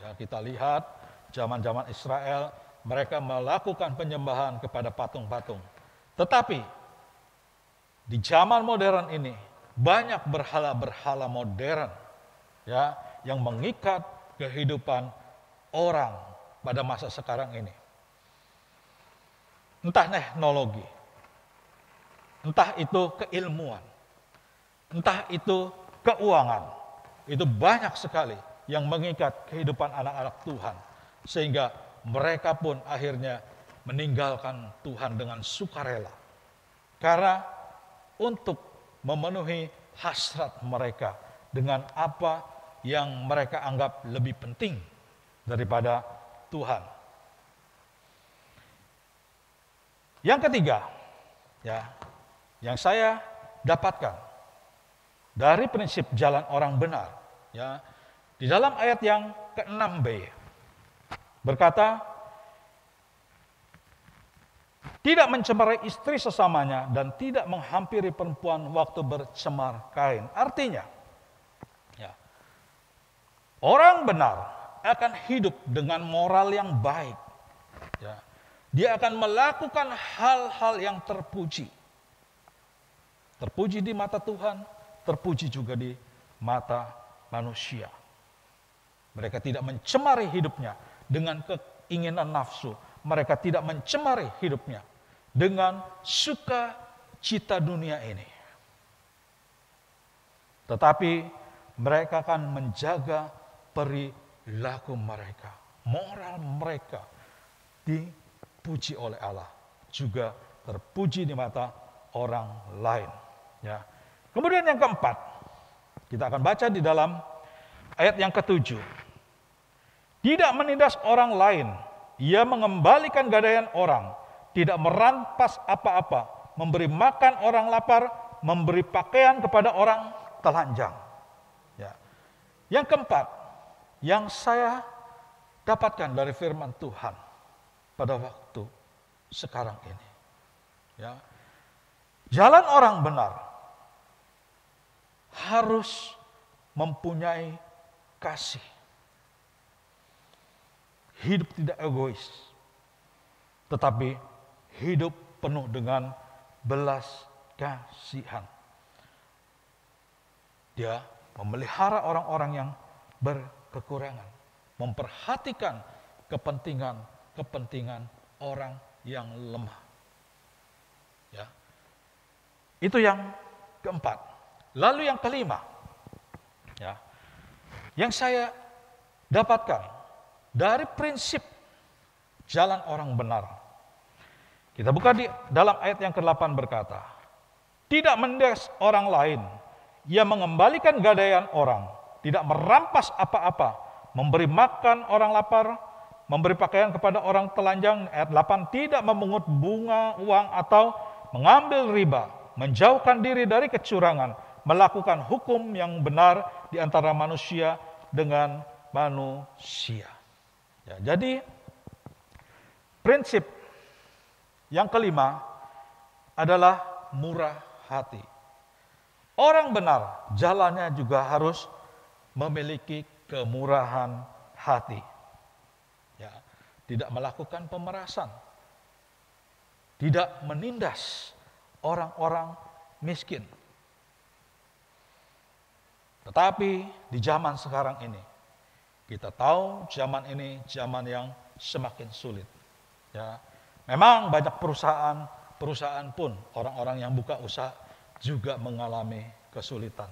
B: ya, kita lihat zaman-zaman Israel, mereka melakukan penyembahan kepada patung-patung. Tetapi di zaman modern ini banyak berhala-berhala modern, ya, yang mengikat kehidupan orang pada masa sekarang ini. Entah teknologi, entah itu keilmuan, entah itu keuangan, itu banyak sekali yang mengikat kehidupan anak-anak Tuhan, sehingga mereka pun akhirnya meninggalkan Tuhan dengan sukarela. Karena untuk memenuhi hasrat mereka dengan apa yang mereka anggap lebih penting daripada Tuhan. Yang ketiga, ya, yang saya dapatkan dari prinsip jalan orang benar, ya, di dalam ayat yang ke-6b berkata, tidak mencemari istri sesamanya dan tidak menghampiri perempuan waktu bercemar kain. Artinya, ya, orang benar akan hidup dengan moral yang baik. Ya. Dia akan melakukan hal-hal yang terpuji. Terpuji di mata Tuhan, terpuji juga di mata manusia. Mereka tidak mencemari hidupnya dengan keinginan nafsu. Mereka tidak mencemari hidupnya dengan sukacita dunia ini. Tetapi mereka akan menjaga perilaku mereka. Moral mereka dipuji oleh Allah. juga terpuji di mata orang lain. Ya. Kemudian yang keempat, kita akan baca di dalam ayat yang ketujuh. Tidak menindas orang lain, ia mengembalikan gadaian orang, tidak merampas apa-apa, memberi makan orang lapar, memberi pakaian kepada orang telanjang. Ya. Yang keempat, yang saya dapatkan dari firman Tuhan pada waktu sekarang ini. Ya. Jalan orang benar harus mempunyai kasih. Hidup tidak egois, tetapi hidup penuh dengan belas kasihan. Dia memelihara orang-orang yang berkekurangan, memperhatikan kepentingan orang yang lemah. Ya. Itu yang keempat. Lalu yang kelima, ya, yang saya dapatkan dari prinsip jalan orang benar. Kita buka di dalam ayat yang ke-8 berkata, tidak menindas orang lain, ia mengembalikan gadaian orang, tidak merampas apa-apa, memberi makan orang lapar, memberi pakaian kepada orang telanjang. Ayat 8, tidak memungut bunga uang atau mengambil riba, menjauhkan diri dari kecurangan, melakukan hukum yang benar di antara manusia dengan manusia. Ya, jadi prinsip yang kelima adalah murah hati. Orang benar jalannya juga harus memiliki kemurahan hati. Ya, tidak melakukan pemerasan, tidak menindas orang-orang miskin. Tetapi di zaman sekarang ini, kita tahu zaman ini zaman yang semakin sulit. Ya, memang banyak perusahaan pun, orang-orang yang buka usaha juga mengalami kesulitan.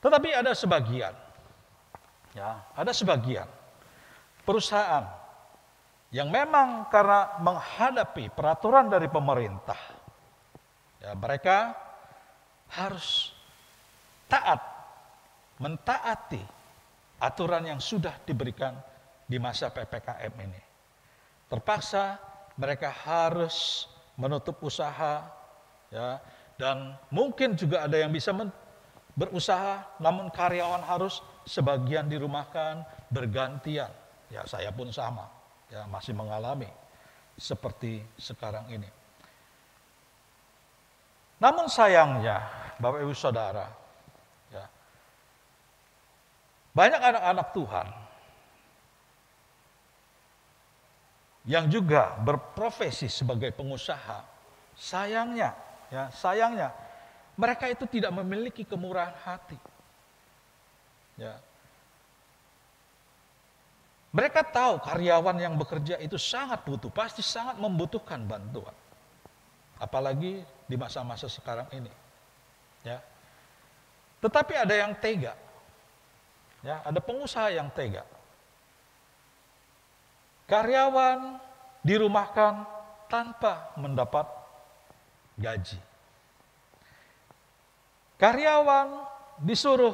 B: Tetapi ada sebagian perusahaan yang memang karena menghadapi peraturan dari pemerintah, ya, mereka harus mentaati aturan yang sudah diberikan di masa PPKM ini. Terpaksa mereka harus menutup usaha, ya, dan mungkin juga ada yang bisa berusaha, namun karyawan harus sebagian dirumahkan, bergantian. Ya, saya pun sama, ya, masih mengalami seperti sekarang ini. Namun sayangnya, Bapak Ibu Saudara, ya, banyak anak-anak Tuhan yang juga berprofesi sebagai pengusaha, sayangnya mereka itu tidak memiliki kemurahan hati. Ya. Mereka tahu karyawan yang bekerja itu sangat butuh, pasti sangat membutuhkan bantuan. Apalagi di masa-masa sekarang ini. Ya. Tetapi ada yang tega. Ya, ada pengusaha yang tega. Karyawan dirumahkan tanpa mendapat gaji. Karyawan disuruh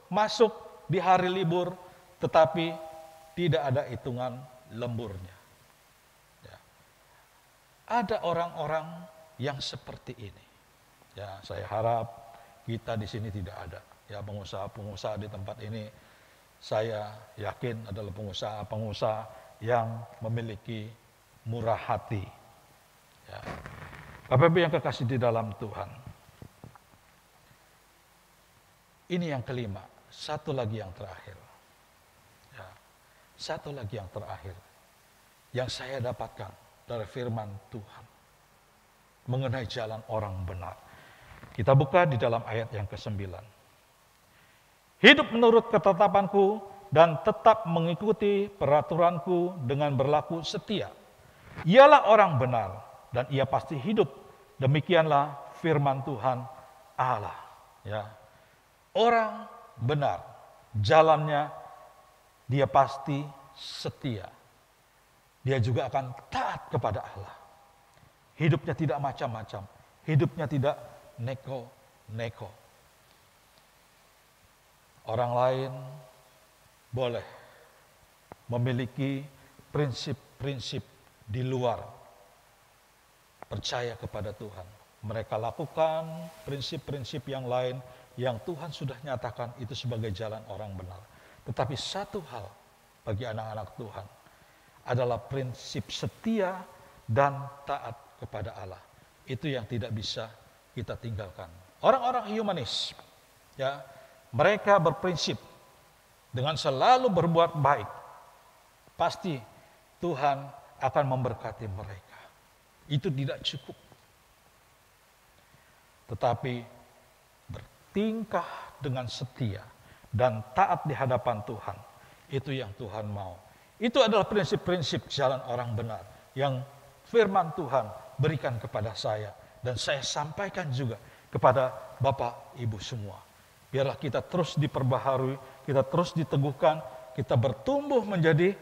B: masuk di hari libur, tetapi tidak ada hitungan lemburnya. Ya. Ada orang-orang yang seperti ini. Ya, saya harap kita di sini tidak ada. Ya, pengusaha-pengusaha di tempat ini, saya yakin adalah pengusaha-pengusaha yang memiliki murah hati. Ya. Bapak Ibu yang kekasih di dalam Tuhan. Ini yang kelima, satu lagi yang terakhir. Ya, satu lagi yang terakhir. Yang saya dapatkan dari firman Tuhan. Mengenai jalan orang benar. Kita buka di dalam ayat yang ke-9. Hidup menurut ketetapanku dan tetap mengikuti peraturanku dengan berlaku setia. Ialah orang benar dan ia pasti hidup. Demikianlah firman Tuhan Allah. Ya. Orang benar, jalannya dia pasti setia. Dia juga akan taat kepada Allah. Hidupnya tidak macam-macam. Hidupnya tidak neko-neko. Orang lain boleh memiliki prinsip-prinsip di luar percaya kepada Tuhan. Mereka lakukan prinsip-prinsip yang lain yang Tuhan sudah nyatakan itu sebagai jalan orang benar. Tetapi satu hal bagi anak-anak Tuhan adalah prinsip setia dan taat kepada Allah. Itu yang tidak bisa kita tinggalkan. Orang-orang humanis, ya, mereka berprinsip dengan selalu berbuat baik. Pasti Tuhan akan memberkati mereka. Itu tidak cukup. Tetapi bertingkah dengan setia dan taat di hadapan Tuhan. Itu yang Tuhan mau. Itu adalah prinsip-prinsip jalan orang benar yang firman Tuhan berikan kepada saya. Dan saya sampaikan juga kepada Bapak Ibu semua. Biarlah kita terus diperbaharui, kita terus diteguhkan, kita bertumbuh menjadi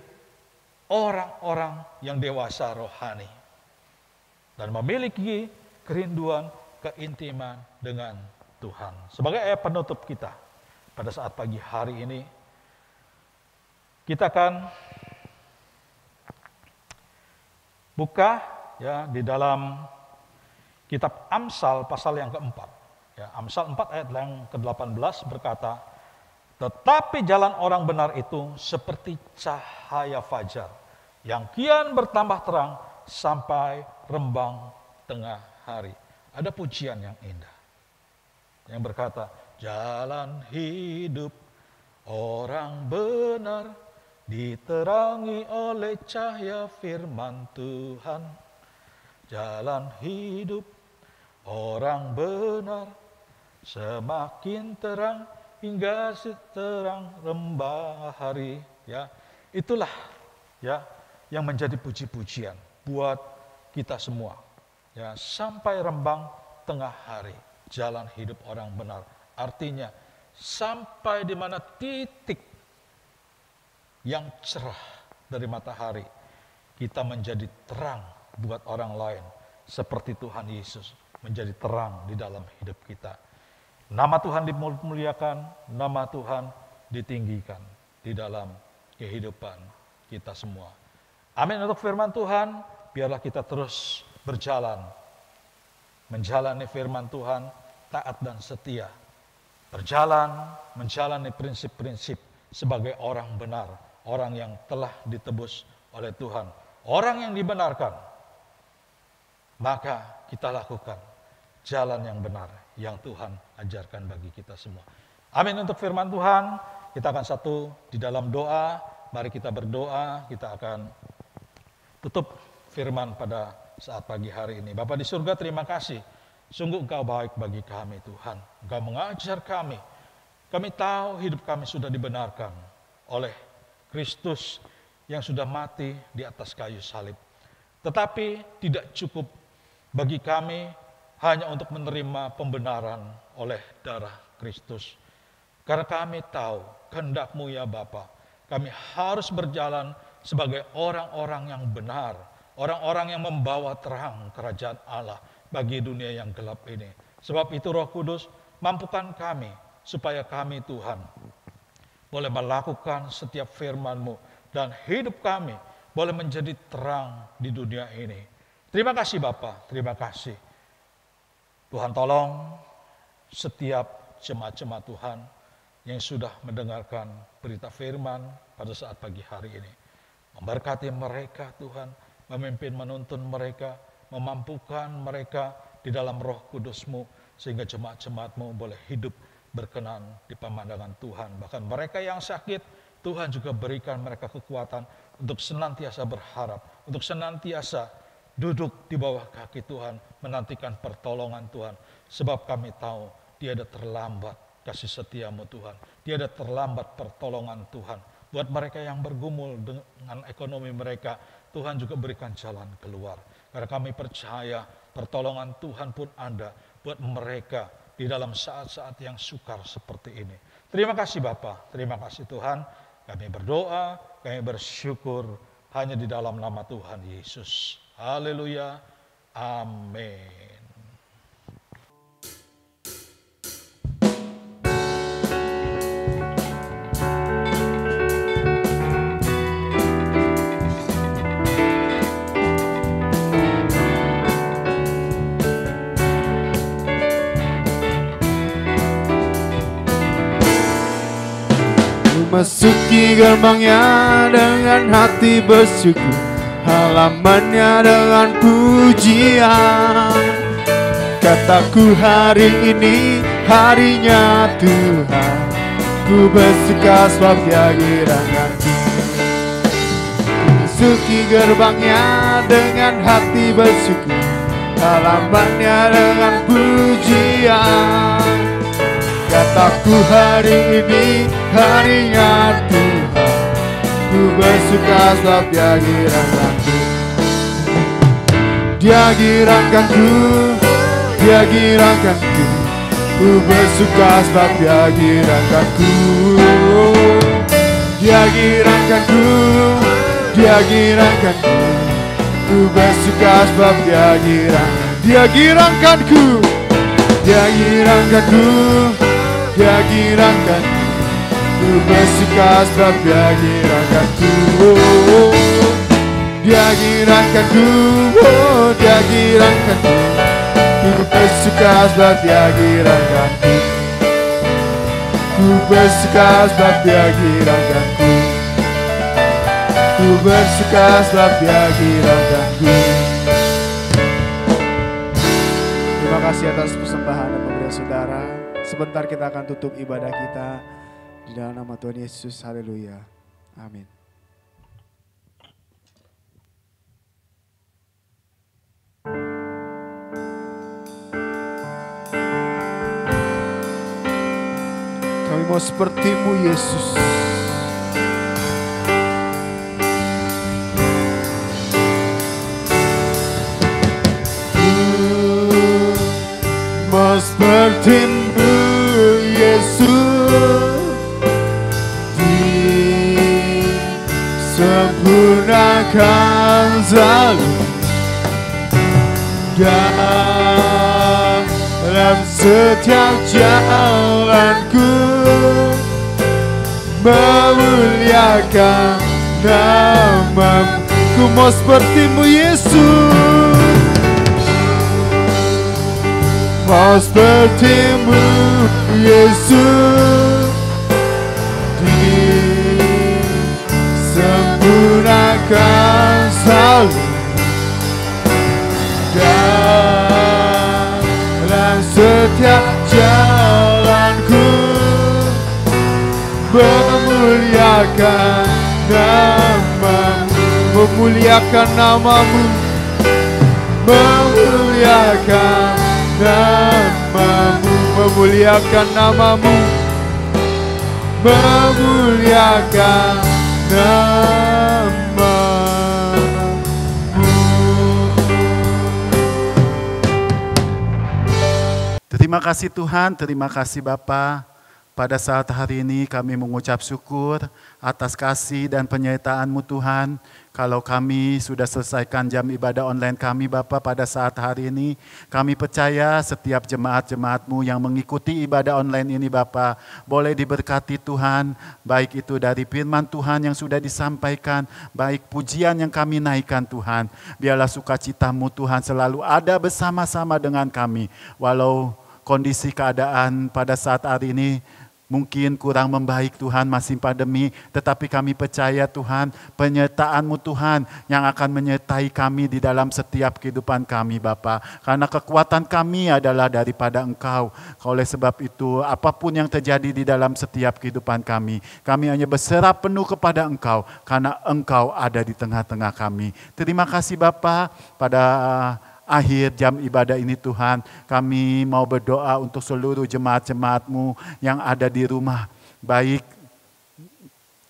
B: orang-orang yang dewasa rohani. Dan memiliki kerinduan, keintiman dengan Tuhan. Sebagai ayat penutup kita pada saat pagi hari ini, kita akan buka ya di dalam kitab Amsal pasal yang keempat. Ya, Amsal 4 ayat yang ke-18 berkata, tetapi jalan orang benar itu seperti cahaya fajar yang kian bertambah terang sampai rembang tengah hari. Ada pujian yang indah yang berkata, jalan hidup orang benar diterangi oleh cahaya firman Tuhan. Jalan hidup orang benar semakin terang hingga seterang rembang hari. Ya, itulah ya yang menjadi puji-pujian buat kita semua. Ya, sampai rembang tengah hari, jalan hidup orang benar. Artinya sampai di mana titik yang cerah dari matahari, kita menjadi terang buat orang lain. Seperti Tuhan Yesus menjadi terang di dalam hidup kita. Nama Tuhan dimuliakan, nama Tuhan ditinggikan di dalam kehidupan kita semua. Amin untuk firman Tuhan. Biarlah kita terus berjalan, menjalani firman Tuhan, taat dan setia. Berjalan, menjalani prinsip-prinsip sebagai orang benar, orang yang telah ditebus oleh Tuhan, orang yang dibenarkan. Maka kita lakukan jalan yang benar yang Tuhan ajarkan bagi kita semua. Amin untuk firman Tuhan. Kita akan satu di dalam doa. Mari kita berdoa, kita akan tutup firman pada saat pagi hari ini. Bapa di surga, terima kasih. Sungguh Engkau baik bagi kami Tuhan. Engkau mengajar kami. Kami tahu hidup kami sudah dibenarkan oleh Kristus yang sudah mati di atas kayu salib. Tetapi tidak cukup bagi kami hanya untuk menerima pembenaran oleh darah Kristus. Karena kami tahu kehendak-Mu ya Bapa. Kami harus berjalan sebagai orang-orang yang benar, orang-orang yang membawa terang kerajaan Allah bagi dunia yang gelap ini. Sebab itu Roh Kudus, mampukan kami supaya kami Tuhan boleh melakukan setiap firman-Mu dan hidup kami boleh menjadi terang di dunia ini. Terima kasih Bapa, terima kasih. Tuhan tolong setiap jemaat-jemaat Tuhan yang sudah mendengarkan berita firman pada saat pagi hari ini. Memberkati mereka Tuhan, memimpin menuntun mereka, memampukan mereka di dalam Roh Kudus-Mu, sehingga jemaat-jemaat-Mu boleh hidup berkenan di pemandangan Tuhan. Bahkan mereka yang sakit, Tuhan juga berikan mereka kekuatan untuk senantiasa berharap, untuk senantiasa duduk di bawah kaki Tuhan, menantikan pertolongan Tuhan. Sebab kami tahu tiada terlambat kasih setia-Mu Tuhan, tiada terlambat pertolongan Tuhan. Buat mereka yang bergumul dengan ekonomi mereka, Tuhan juga berikan jalan keluar. Karena kami percaya pertolongan Tuhan pun ada buat mereka di dalam saat-saat yang sukar seperti ini. Terima kasih Bapa, terima kasih Tuhan. Kami berdoa, kami bersyukur hanya di dalam nama Tuhan Yesus. Haleluya, Amin.
A: Masuki gerbangnya dengan hati bersyukur, halamannya dengan pujian. Kataku hari ini harinya Tuhan, ku bersuka sebab Dia giranganku. Masuki gerbangnya dengan hati bersyukur, halamannya dengan pujian. Kataku hari ini harinya Tuhan, ku bersuka sebab Dia giranganku. Dia giranganku, Dia giranganku, ku bersuka sebab Dia giranganku. Dia giranganku, Dia giranganku, ku bersuka sebab Dia giranganku. Dia giranganku, Dia giranganku, Dia giranganku, ku bersuka sebab Dia giranganku. Dia giranganku, Dia giranganku, ku bersuka sebab Dia giranganku. Ku bersuka sebab Dia giranganku. Ku bersuka sebab Dia giranganku. Terima kasih atas persembahan dan pemberian saudara. Sebentar kita akan tutup ibadah kita di dalam nama Tuhan Yesus. Haleluya. Amin. Kami mau seperti-Mu Yesus. Mau seperti-Mu Yesus, disempurnakan selalu dalam setiap jalanku, memuliakan nama-Mu. Ku mau seperti-Mu Yesus, mau seperti-Mu Yesus, disempurnakan selalu dalam setiap jalanku, memuliakan nama-Mu, memuliakan nama-Mu, memuliakan nama-Mu, memuliakan nama-Mu, memuliakan nama-Mu.
C: Terima kasih Tuhan, terima kasih Bapa. Pada saat hari ini kami mengucap syukur atas kasih dan penyertaan-Mu Tuhan. Kalau kami sudah selesaikan jam ibadah online kami Bapa pada saat hari ini, kami percaya setiap jemaat-jemaat-Mu yang mengikuti ibadah online ini Bapa, boleh diberkati Tuhan, baik itu dari firman Tuhan yang sudah disampaikan, baik pujian yang kami naikkan Tuhan. Biarlah sukacita-Mu Tuhan selalu ada bersama-sama dengan kami, walau kondisi keadaan pada saat hari ini mungkin kurang membaik Tuhan, masih pandemi, tetapi kami percaya Tuhan, penyertaan-Mu Tuhan yang akan menyertai kami di dalam setiap kehidupan kami Bapa. Karena kekuatan kami adalah daripada Engkau. Oleh sebab itu, apapun yang terjadi di dalam setiap kehidupan kami hanya berserah penuh kepada Engkau, karena Engkau ada di tengah-tengah kami. Terima kasih Bapa. Pada akhir jam ibadah ini Tuhan, kami mau berdoa untuk seluruh jemaat-jemaat-Mu yang ada di rumah, baik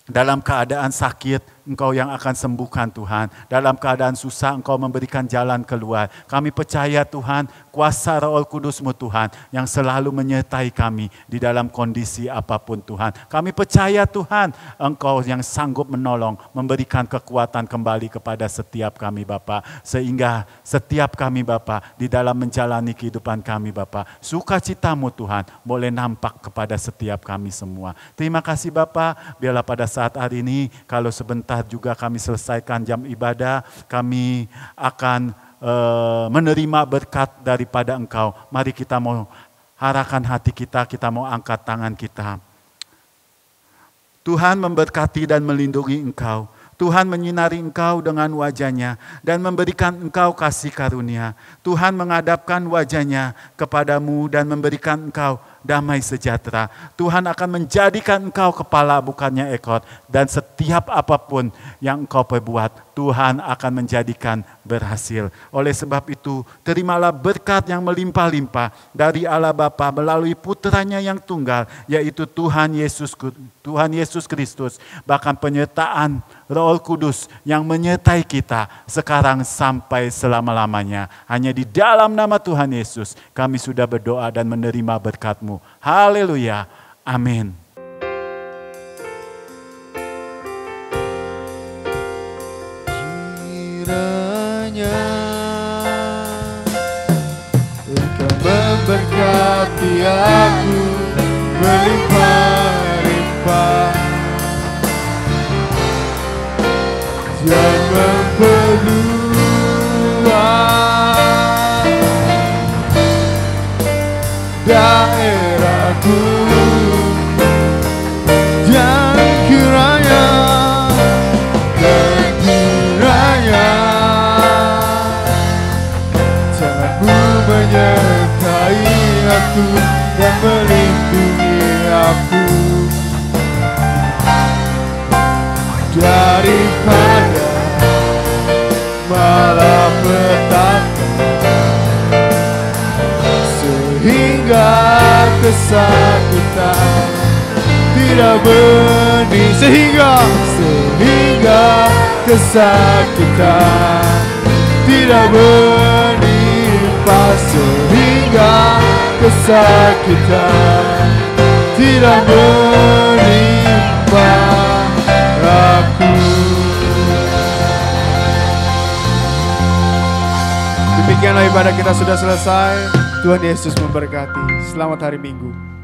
C: dalam keadaan sakit Engkau yang akan sembuhkan Tuhan. Dalam keadaan susah Engkau memberikan jalan keluar. Kami percaya Tuhan, kuasa Roh Kudus-Mu Tuhan yang selalu menyertai kami di dalam kondisi apapun Tuhan. Kami percaya Tuhan, Engkau yang sanggup menolong, memberikan kekuatan kembali kepada setiap kami Bapa. Sehingga setiap kami Bapa di dalam menjalani kehidupan kami Bapa, sukacita-Mu Tuhan boleh nampak kepada setiap kami semua. Terima kasih Bapa, biarlah pada saat hari ini kalau sebentar juga kami selesaikan jam ibadah, kami akan menerima berkat daripada Engkau. Mari kita mau arahkan hati kita, kita mau angkat tangan kita. Tuhan memberkati dan melindungi engkau. Tuhan menyinari engkau dengan wajah-Nya dan memberikan engkau kasih karunia. Tuhan menghadapkan wajah-Nya kepadamu dan memberikan engkau damai sejahtera. Tuhan akan menjadikan engkau kepala bukannya ekor. Dan setiap apapun yang engkau perbuat, Tuhan akan menjadikan berhasil. Oleh sebab itu, terimalah berkat yang melimpah-limpah dari Allah Bapa melalui putranya yang tunggal, yaitu Tuhan Yesus Kristus. Bahkan penyertaan Roh Kudus yang menyertai kita sekarang sampai selama-lamanya. Hanya di dalam nama Tuhan Yesus kami sudah berdoa dan menerima berkat-Mu. Haleluya. Amin.
A: Kiranya Engkau memberkati aku melimpah-limpah dan memperluas daerahku, dan kiranya tangan-Mu menyertai aku dan melindungi aku daripada malapetaka, sehingga kesakitan tidak sehingga kesakitan tidak menimpa, sehingga kesakitan tidak menimpa aku. Demikianlah ibadah kita sudah selesai. Tuhan Yesus memberkati. Selamat hari Minggu.